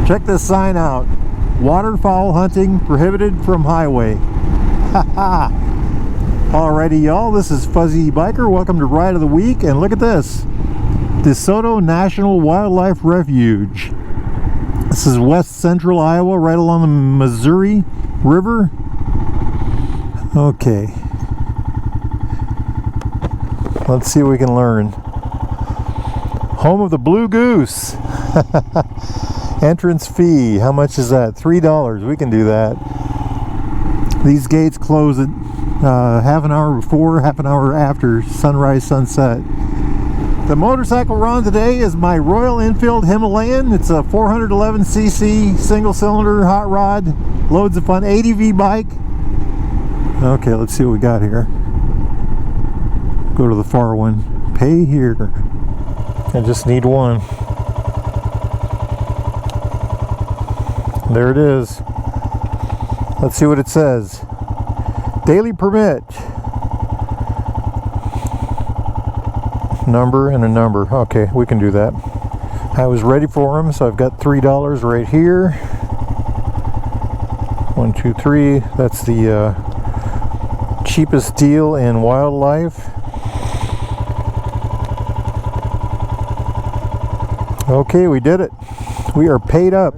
Check this sign out. Waterfowl hunting prohibited from highway. Haha. Alrighty, y'all, this is Fuzzy Biker. Welcome to Ride of the Week, and look at this. DeSoto National Wildlife Refuge. This is west central Iowa, right along the Missouri River. Okay. Let's see what we can learn. Home of the Blue Goose. Entrance fee. How much is that? $3. We can do that. These gates close at half an hour before, half an hour after sunrise, sunset. The motorcycle we're on today is my Royal Enfield Himalayan. It's a 411cc single cylinder hot rod. Loads of fun. ADV bike. Okay, let's see what we got here. Go to the far one. Pay here. I just need one. There it is. Let's see what it says. Daily permit. Number and a number. Okay, we can do that. I was ready for them, so I've got $3 right here. 1, 2, 3. That's the cheapest deal in wildlife. Okay, we did it. We are paid up.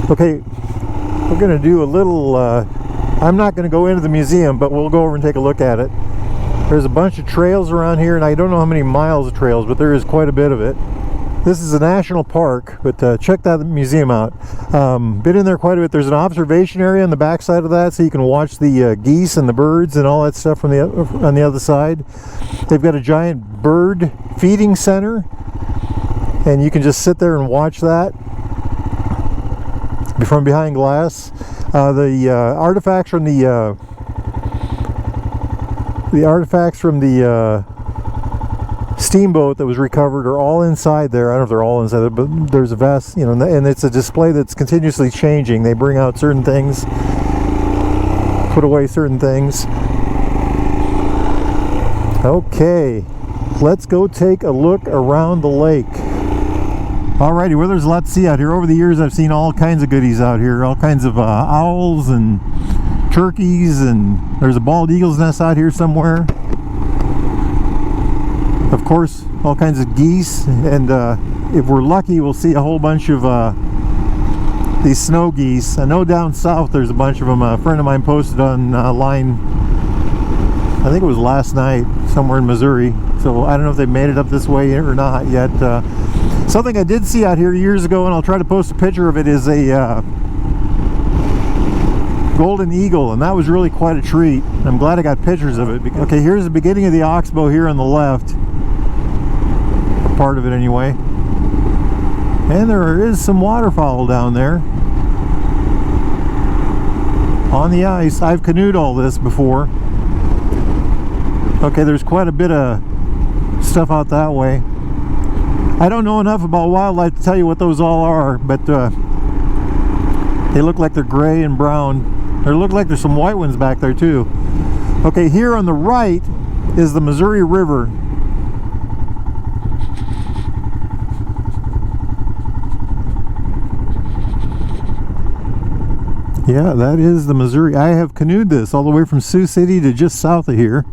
Okay, we're going to do a little, I'm not going to go into the museum, but we'll go over and take a look at it. There's a bunch of trails around here, and I don't know how many miles of trails, but there is quite a bit of it. This is a national park, but check that museum out. Been in there quite a bit. There's an observation area on the back side of that, so you can watch the geese and the birds and all that stuff from on the other side. They've got a giant bird feeding center, and you can just sit there and watch that from behind glass. The artifacts from the steamboat that was recovered are all inside there. I don't know if they're all inside there, but there's a vast, you know, and it's a display that's continuously changing. They bring out certain things, put away certain things. Okay, let's go take a look around the lake. Alrighty, well, there's a lot to see out here. Over the years, I've seen all kinds of goodies out here. All kinds of owls and turkeys, and there's a bald eagle's nest out here somewhere. Of course, all kinds of geese, and if we're lucky, we'll see a whole bunch of these snow geese. I know down south there's a bunch of them. A friend of mine posted online, I think it was last night, somewhere in Missouri. So I don't know if they made it up this way or not yet. Something I did see out here years ago, and I'll try to post a picture of it, is a golden eagle, and that was really quite a treat. I'm glad I got pictures of it. Okay, here's the beginning of the oxbow here on the left. Part of it anyway. And there is some waterfowl down there on the ice. I've canoed all this before. Okay, there's quite a bit of stuff out that way. I don't know enough about wildlife to tell you what those all are, but they look like they're gray and brown. They look like there's some white ones back there too. Okay, here on the right is the Missouri River. Yeah, that is the Missouri. I have canoed this all the way from Sioux City to just south of here.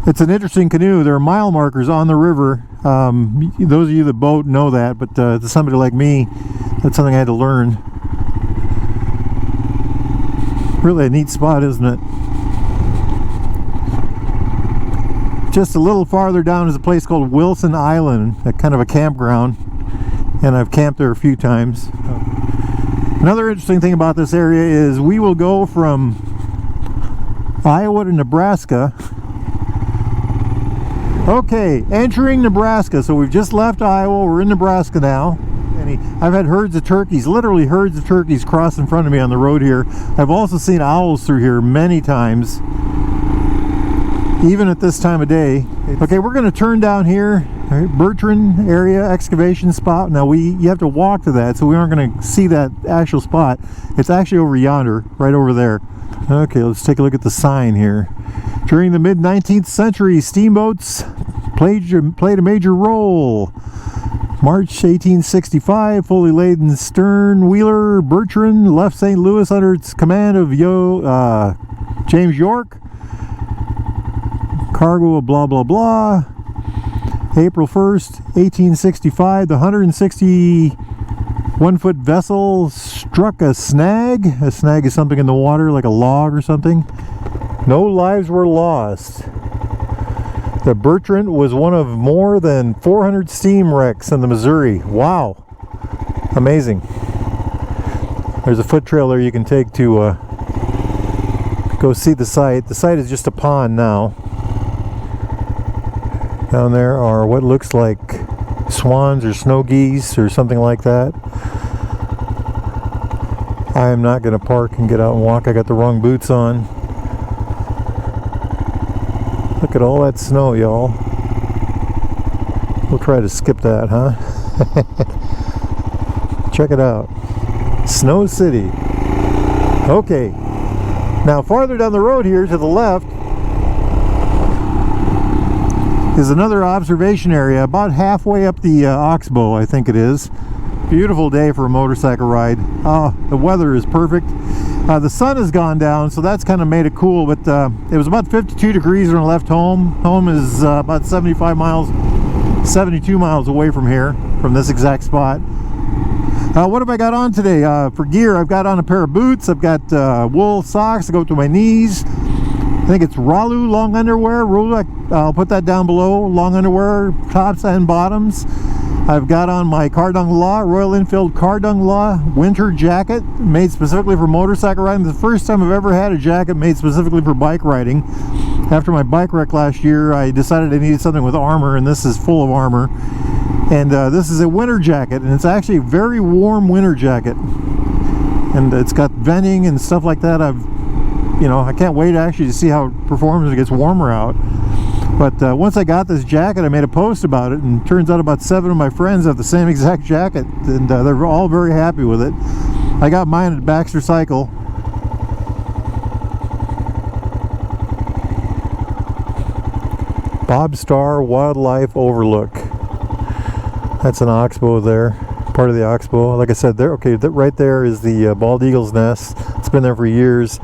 It's an interesting canoe. There are mile markers on the river. Those of you that boat know that, but to somebody like me, that's something I had to learn. Really a neat spot, isn't it? Just a little farther down is a place called Wilson Island, a kind of a campground, and I've camped there a few times. Another interesting thing about this area is we will go from Iowa to Nebraska. Okay, entering Nebraska. So we've just left Iowa, we're in Nebraska now. I've had herds of turkeys, literally herds of turkeys, cross in front of me on the road here. I've also seen owls through here many times, even at this time of day. Okay, we're going to turn down here, Bertrand area excavation spot. Now you have to walk to that, so we aren't going to see that actual spot. It's actually over yonder, right over there. Okay, let's take a look at the sign here. During the mid-19th century, steamboats played a major role. March 1865, fully laden stern wheeler Bertrand left St. Louis under its command of James York. Cargo of blah blah blah. April 1st, 1865, the 161-foot vessel struck a snag. A snag is something in the water, like a log or something. No lives were lost. The Bertrand was one of more than 400 steam wrecks in the Missouri. Wow. Amazing. There's a foot trail there you can take to go see the site. The site is just a pond now. Down there are what looks like swans or snow geese or something like that. I am not going to park and get out and walk. I got the wrong boots on. Look at all that snow, y'all. We'll try to skip that, huh? Check it out. Snow City. Okay. Now farther down the road here to the left is another observation area about halfway up the Oxbow, I think it is. Beautiful day for a motorcycle ride. Oh, the weather is perfect. The sun has gone down, so that's kind of made it cool, but it was about 52 degrees when I left home. Home is about 72 miles away from here, from this exact spot. What have I got on today? For gear, I've got on a pair of boots. I've got wool socks that go to my knees. I think it's Wahoo long underwear. I'll put that down below. Long underwear, tops and bottoms. I've got on my Cardung Law, Royal Enfield Cardung Law winter jacket, made specifically for motorcycle riding. The first time I've ever had a jacket made specifically for bike riding. After my bike wreck last year, I decided I needed something with armor, and this is full of armor. And this is a winter jacket, and it's actually a very warm winter jacket. And it's got venting and stuff like that. I can't wait actually to see how it performs when it gets warmer out. But once I got this jacket, I made a post about it, and it turns out about 7 of my friends have the same exact jacket, and they're all very happy with it. I got mine at Baxter Cycle. Bob Starr Wildlife Overlook. That's an oxbow there, part of the oxbow. Like I said, there. Okay, right there is the bald eagle's nest. It's been there for years.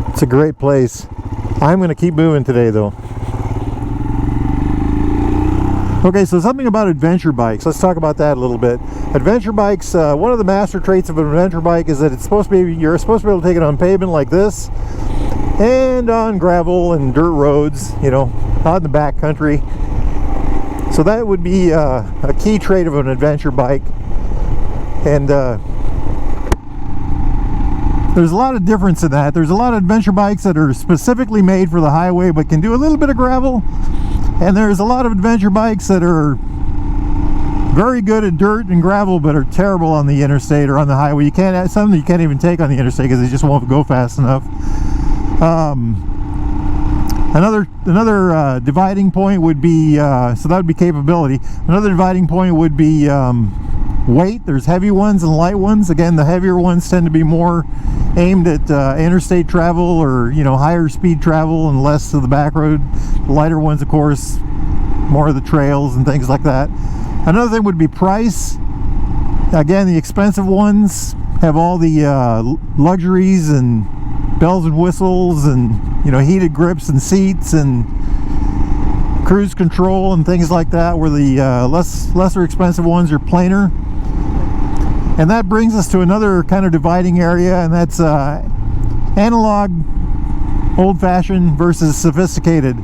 It's a great place. I'm going to keep moving today, though. Okay, so something about adventure bikes. Let's talk about that a little bit. Adventure bikes, one of the master traits of an adventure bike is that you're supposed to be able to take it on pavement like this, and on gravel and dirt roads, out in the back country. So that would be a key trait of an adventure bike. And there's a lot of difference in that. There's a lot of adventure bikes that are specifically made for the highway but can do a little bit of gravel. And there's a lot of adventure bikes that are very good at dirt and gravel but are terrible on the interstate or on the highway. Some you can't even take on the interstate because they just won't go fast enough. Another dividing point would be, so that would be capability. Another dividing point would be weight. There's heavy ones and light ones. Again, the heavier ones tend to be more aimed at interstate travel or higher speed travel and less to the back road. The lighter ones, of course, more of the trails and things like that. Another thing would be price. Again, the expensive ones have all the luxuries and bells and whistles and heated grips and seats and cruise control and things like that, where the lesser expensive ones are plainer. And that brings us to another kind of dividing area, and that's analog, old-fashioned versus sophisticated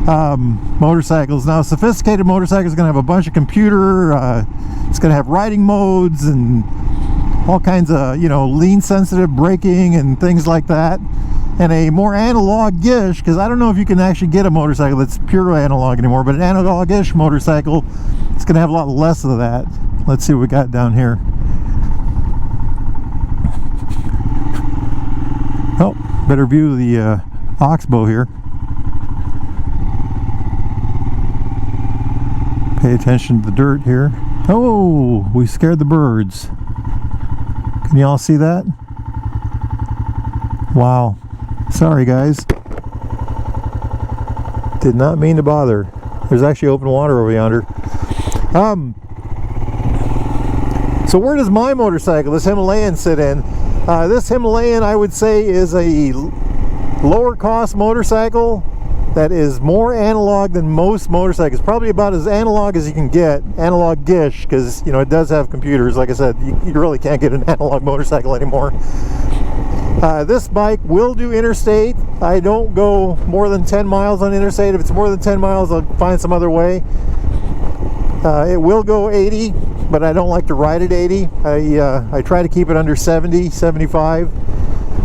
motorcycles. Now, sophisticated motorcycles is going to have a bunch of computer, it's going to have riding modes and all kinds of lean sensitive braking and things like that. And a more analog-ish, because I don't know if you can actually get a motorcycle that's pure analog anymore, but an analog-ish motorcycle, it's going to have a lot less of that. Let's see what we got down here. Oh, better view the oxbow here. Pay attention to the dirt here. Oh, we scared the birds. Can you all see that? Wow. Sorry guys, did not mean to bother. There's actually open water over yonder. So where does my motorcycle, this Himalayan, sit in? This Himalayan, I would say, is a lower cost motorcycle that is more analog than most motorcycles. Probably about as analog as you can get, analog-ish, because you know it does have computers. Like I said, you really can't get an analog motorcycle anymore. This bike will do interstate. I don't go more than 10 miles on interstate. If it's more than 10 miles, I'll find some other way. It will go 80, but I don't like to ride at 80. I try to keep it under 70, 75.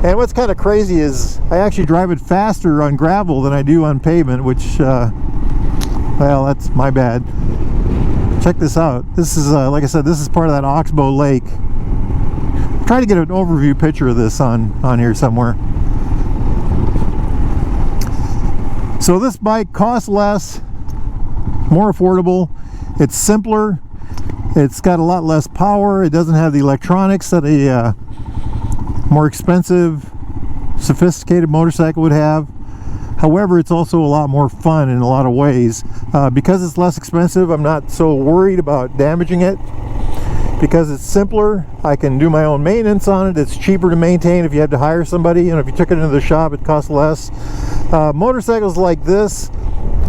And what's kind of crazy is I actually drive it faster on gravel than I do on pavement, which, well, that's my bad. Check this out. This is, like I said, this is part of that Oxbow Lake. Try to get an overview picture of this on here somewhere. So this bike costs less, more affordable. It's simpler. It's got a lot less power. It doesn't have the electronics that a more expensive, sophisticated motorcycle would have. However, it's also a lot more fun in a lot of ways. Because it's less expensive, I'm not so worried about damaging it. Because it's simpler, I can do my own maintenance on it. It's cheaper to maintain if you had to hire somebody, and if you took it into the shop, it costs less. Motorcycles like this,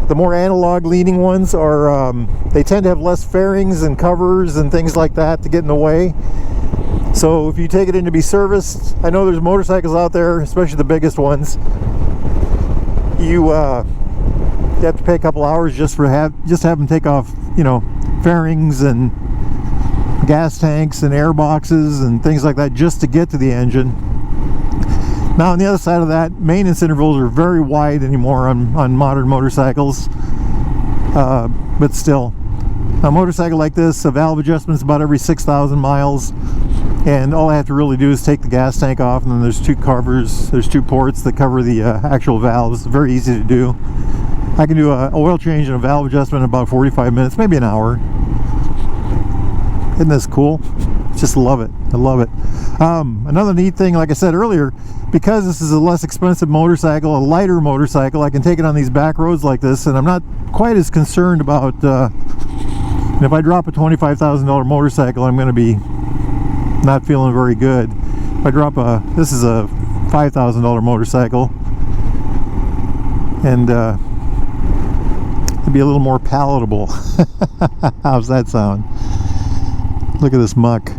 the more analog leaning ones, are they tend to have less fairings and covers and things like that to get in the way. So if you take it in to be serviced, I know there's motorcycles out there, especially the biggest ones, you have to pay a couple hours just to have them take off, you know, fairings and gas tanks and air boxes and things like that just to get to the engine. Now on the other side of that, maintenance intervals are very wide anymore on modern motorcycles, but still, a motorcycle like this, a valve adjustment is about every 6,000 miles, and all I have to really do is take the gas tank off, and then there's two covers, there's two ports that cover the actual valves. It's very easy to do. I can do an oil change and a valve adjustment in about 45 minutes, maybe an hour. Isn't this cool? Just love it. I love it. Another neat thing, like I said earlier, because this is a less expensive motorcycle, a lighter motorcycle, I can take it on these back roads like this, and I'm not quite as concerned about if I drop a $25,000 motorcycle, I'm going to be not feeling very good. If I drop this is a $5,000 motorcycle, and it'd be a little more palatable. How's that sound? Look at this muck.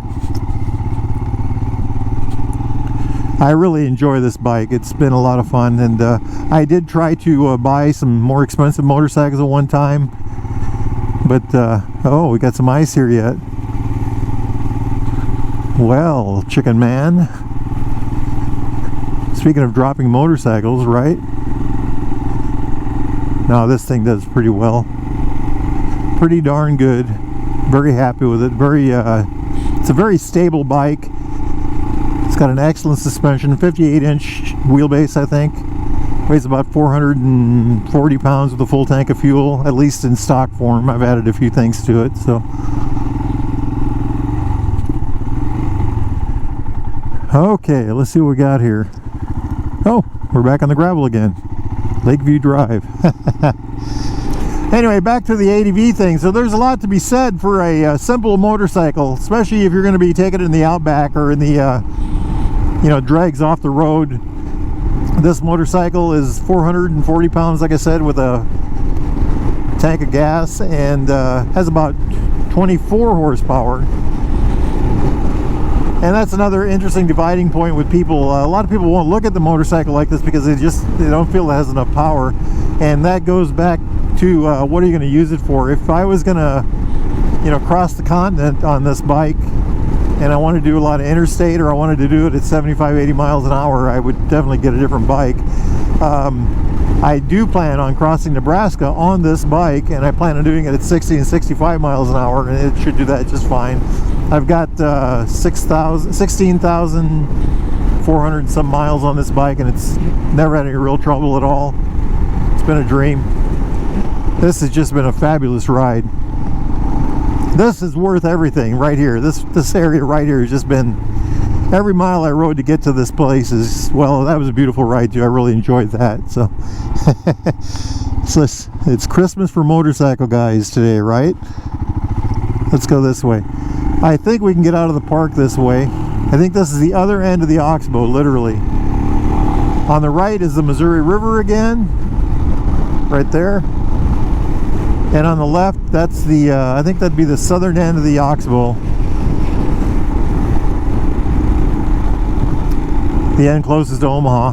I really enjoy this bike. It's been a lot of fun, and I did try to buy some more expensive motorcycles at one time, but oh, we got some ice here yet. Well, chicken man, speaking of dropping motorcycles, right? Now this thing does pretty well, pretty darn good. Very happy with it. It's a very stable bike. It's got an excellent suspension, 58-inch wheelbase, I think. Weighs about 440 pounds with a full tank of fuel, at least in stock form. I've added a few things to it, so. Okay, let's see what we got here. Oh, we're back on the gravel again. Lakeview Drive. Anyway, back to the ADV thing. So there's a lot to be said for a simple motorcycle, especially if you're going to be taking it in the outback or in the you know, drags off the road. This motorcycle is 440 pounds, like I said, with a tank of gas, and has about 24 horsepower. And that's another interesting dividing point with people. A lot of people won't look at the motorcycle like this because they don't feel it has enough power, and that goes back to what are you going to use it for. If I was going to, you know, cross the continent on this bike, and I wanted to do a lot of interstate, or I wanted to do it at 75-80 miles an hour, I would definitely get a different bike. I do plan on crossing Nebraska on this bike, and I plan on doing it at 60 and 65 miles an hour, and it should do that just fine. I've got 16,400 and some miles on this bike, and it's never had any real trouble at all. It's been a dream. This has just been a fabulous ride. This is worth everything right here. This area right here has just been every mile I rode to get to this place is, well, that was a beautiful ride too. I really enjoyed that. So, so it's Christmas for motorcycle guys today, right? Let's go this way. I think we can get out of the park this way. I think this is the other end of the Oxbow, literally. On the right is the Missouri River again, right there. And on the left, that's the, I think that'd be the southern end of the Oxbow. The end closest to Omaha.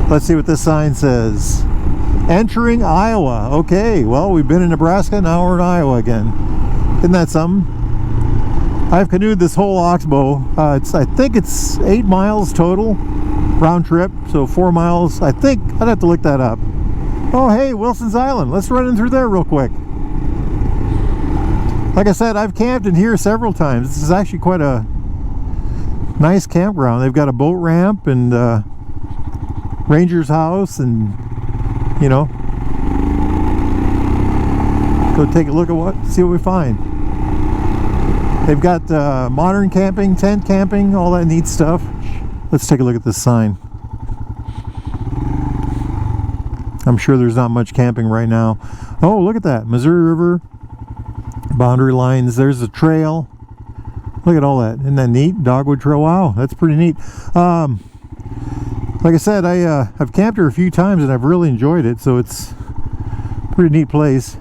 Let's see what this sign says. Entering Iowa. Okay, well, we've been in Nebraska, now we're in Iowa again. Isn't that something? I've canoed this whole Oxbow. I think it's 8 miles total, round trip, so 4 miles. I think, I'd have to look that up. Oh, hey, Wilson's Island. Let's run in through there real quick. Like I said, I've camped in here several times. This is actually quite a nice campground. They've got a boat ramp and ranger's house, and you know, go take a look at see what we find. They've got modern camping, tent camping, all that neat stuff. Let's take a look at this sign. I'm sure there's not much camping right now. Oh, look at that, Missouri River boundary lines. There's a trail. Look at all that. Isn't that neat? Dogwood Trail. Wow, that's pretty neat. Like I said, I've camped here a few times and I've really enjoyed it, so it's a pretty neat place.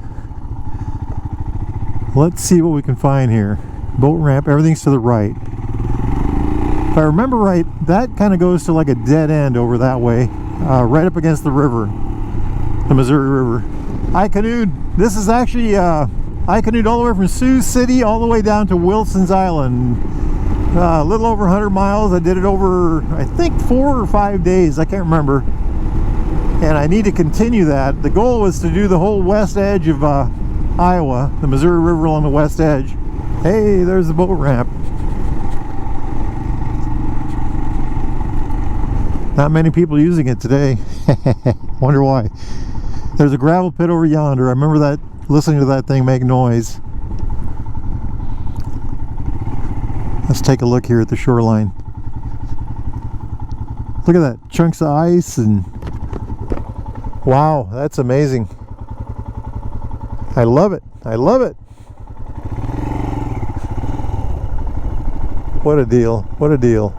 Let's see what we can find here. Boat ramp, everything's to the right. If I remember right, that kind of goes to like a dead end over that way, right up against the river, the Missouri River. I canoed, this is actually, I canoed all the way from Sioux City all the way down to Wilson's Island. A little over 100 miles. I did it over, I think, 4 or 5 days. I can't remember. And I need to continue that. The goal was to do the whole west edge of Iowa, the Missouri River along the west edge. Hey, there's the boat ramp. Not many people using it today. Wonder why. There's a gravel pit over yonder. I remember that, listening to that thing make noise. Let's take a look here at the shoreline. Look at that, chunks of ice, and wow, that's amazing. I love it. I love it. What a deal. What a deal.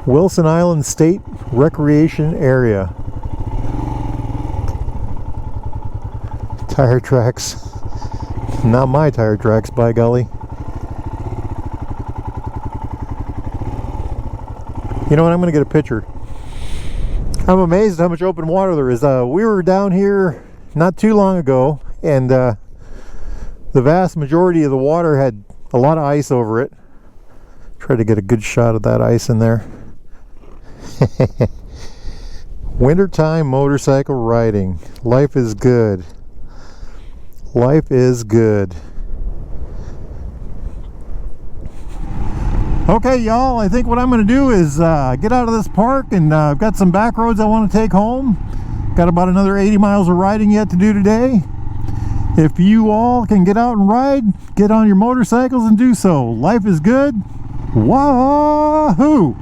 Wilson Island State Recreation Area. Tire tracks. Not my tire tracks, by golly. You know what, I'm going to get a picture. I'm amazed at how much open water there is. We were down here not too long ago, and the vast majority of the water had a lot of ice over it. Try to get a good shot of that ice in there. Wintertime motorcycle riding. Life is good. Life is good. Okay, y'all, I think what I'm going to do is get out of this park, and I've got some back roads I want to take home. Got about another 80 miles of riding yet to do today. If you all can get out and ride, get on your motorcycles and do so. Life is good. Wahoo!